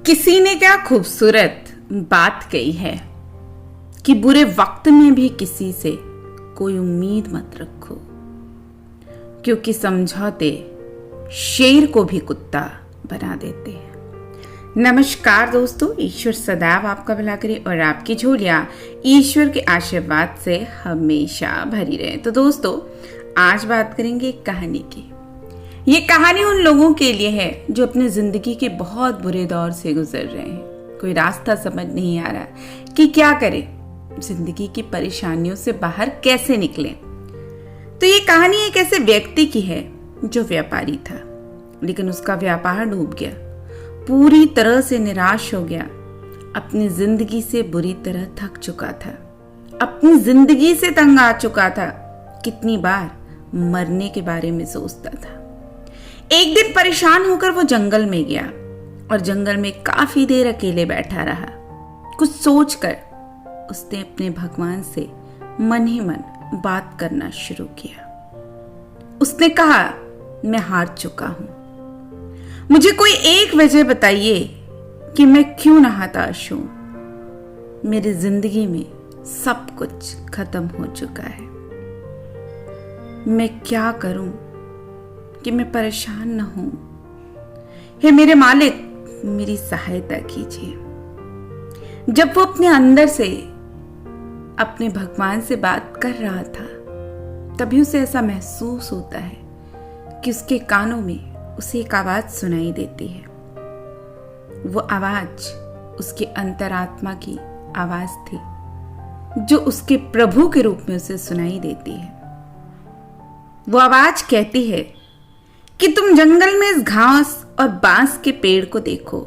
किसी ने क्या खूबसूरत बात कही है कि बुरे वक्त में भी किसी से कोई उम्मीद मत रखो, क्योंकि समझौते शेर को भी कुत्ता बना देते हैं। नमस्कार दोस्तों, ईश्वर सदैव आपका भला करे और आपकी झोलियां ईश्वर के आशीर्वाद से हमेशा भरी रहे। तो दोस्तों, आज बात करेंगे एक कहानी की। ये कहानी उन लोगों के लिए है जो अपने जिंदगी के बहुत बुरे दौर से गुजर रहे हैं। कोई रास्ता समझ नहीं आ रहा कि क्या करें, जिंदगी की परेशानियों से बाहर कैसे निकलें। तो ये कहानी एक ऐसे व्यक्ति की है जो व्यापारी था, लेकिन उसका व्यापार डूब गया, पूरी तरह से निराश हो गया, अपनी जिंदगी से बुरी तरह थक चुका था, अपनी जिंदगी से तंग आ चुका था। कितनी बार मरने के बारे में सोचता था। एक दिन परेशान होकर वो जंगल में गया और जंगल में काफी देर अकेले बैठा रहा। कुछ सोचकर उसने अपने भगवान से मन ही मन बात करना शुरू किया। उसने कहा, मैं हार चुका हूं, मुझे कोई एक वजह बताइए कि मैं क्यों ना हताश हूं। मेरी जिंदगी में सब कुछ खत्म हो चुका है। मैं क्या करूं कि मैं परेशान न हूं। हे मेरे मालिक, मेरी सहायता कीजिए। जब वो अपने अंदर से अपने भगवान से बात कर रहा था, तभी उसे ऐसा महसूस होता है कि उसके कानों में उसे एक आवाज सुनाई देती है। वो आवाज उसके अंतरात्मा की आवाज थी, जो उसके प्रभु के रूप में उसे सुनाई देती है। वो आवाज कहती है कि तुम जंगल में इस घास और बांस के पेड़ को देखो।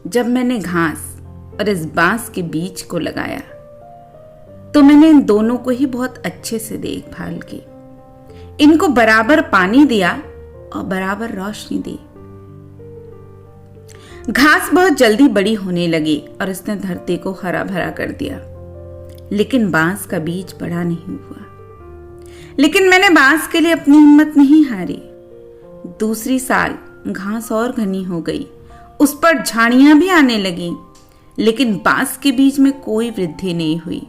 जब मैंने घास और इस बांस के बीज को लगाया, तो मैंने इन दोनों को ही बहुत अच्छे से देखभाल की, इनको बराबर पानी दिया और बराबर रोशनी दी। घास बहुत जल्दी बड़ी होने लगी और इसने धरती को हरा भरा कर दिया, लेकिन बांस का बीज बड़ा नहीं हुआ। लेकिन मैंने बांस के लिए अपनी हिम्मत नहीं हारी। दूसरी साल घास और घनी हो गई, उस पर झाड़ियां भी आने लगी, लेकिन बांस के बीज में कोई वृद्धि नहीं हुई।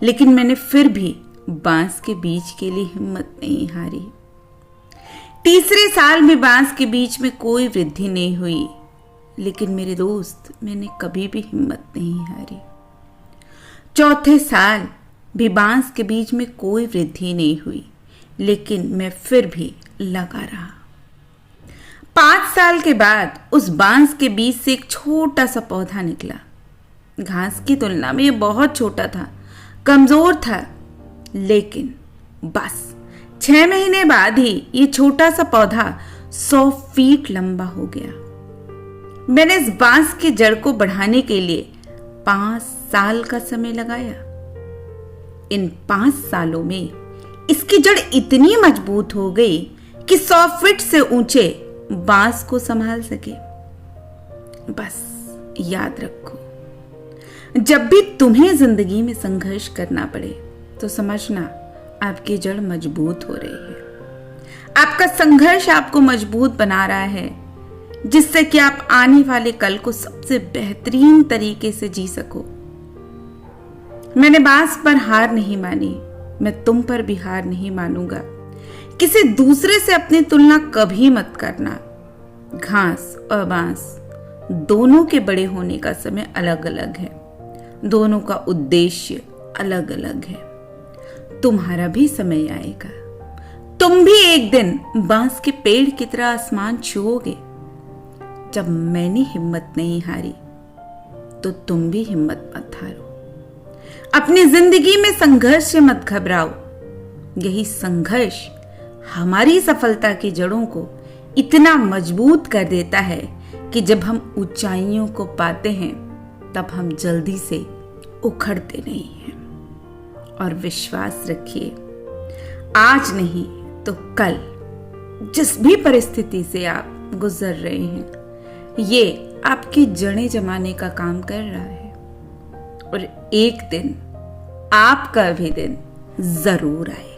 लेकिन मैंने फिर भी बांस के बीज के लिए हिम्मत नहीं हारी। तीसरे साल भी बांस के बीज में कोई वृद्धि नहीं हुई, लेकिन मेरे दोस्त, मैंने कभी भी हिम्मत नहीं हारी। चौथे साल भी बांस के बीज में कोई वृद्धि नहीं हुई, लेकिन मैं फिर भी लगा रहा। 5 साल के बाद उस बांस के बीज से एक छोटा सा पौधा निकला। घास की तुलना में ये बहुत छोटा था, कमजोर था, लेकिन बस 6 महीने बाद ही ये छोटा सा पौधा 100 फीट लंबा हो गया। मैंने इस बांस की जड़ को बढ़ाने के लिए 5 साल का समय लगाया। इन 5 सालों में इसकी जड़ इतनी मजबूत हो गई कि 100 फीट से ऊंचे बांस को संभाल सके। बस याद रखो, जब भी तुम्हें जिंदगी में संघर्ष करना पड़े, तो समझना आपकी जड़ मजबूत हो रही है। आपका संघर्ष आपको मजबूत बना रहा है, जिससे कि आप आने वाले कल को सबसे बेहतरीन तरीके से जी सको। मैंने बांस पर हार नहीं मानी, मैं तुम पर भी हार नहीं मानूंगा। किसी दूसरे से अपनी तुलना कभी मत करना। घास और बांस दोनों के बड़े होने का समय अलग अलग है, दोनों का उद्देश्य अलग अलग है। तुम्हारा भी समय आएगा, तुम भी एक दिन बांस के पेड़ की तरह आसमान छुओगे। जब मैंने हिम्मत नहीं हारी, तो तुम भी हिम्मत मत हारो। अपनी जिंदगी में संघर्ष से मत घबराओ। यही संघर्ष हमारी सफलता की जड़ों को इतना मजबूत कर देता है कि जब हम ऊंचाइयों को पाते हैं, तब हम जल्दी से उखड़ते नहीं हैं। और विश्वास रखिए, आज नहीं तो कल जिस भी परिस्थिति से आप गुजर रहे हैं, ये आपकी जड़ें जमाने का काम कर रहा है। और एक दिन आपका भी दिन जरूर आए।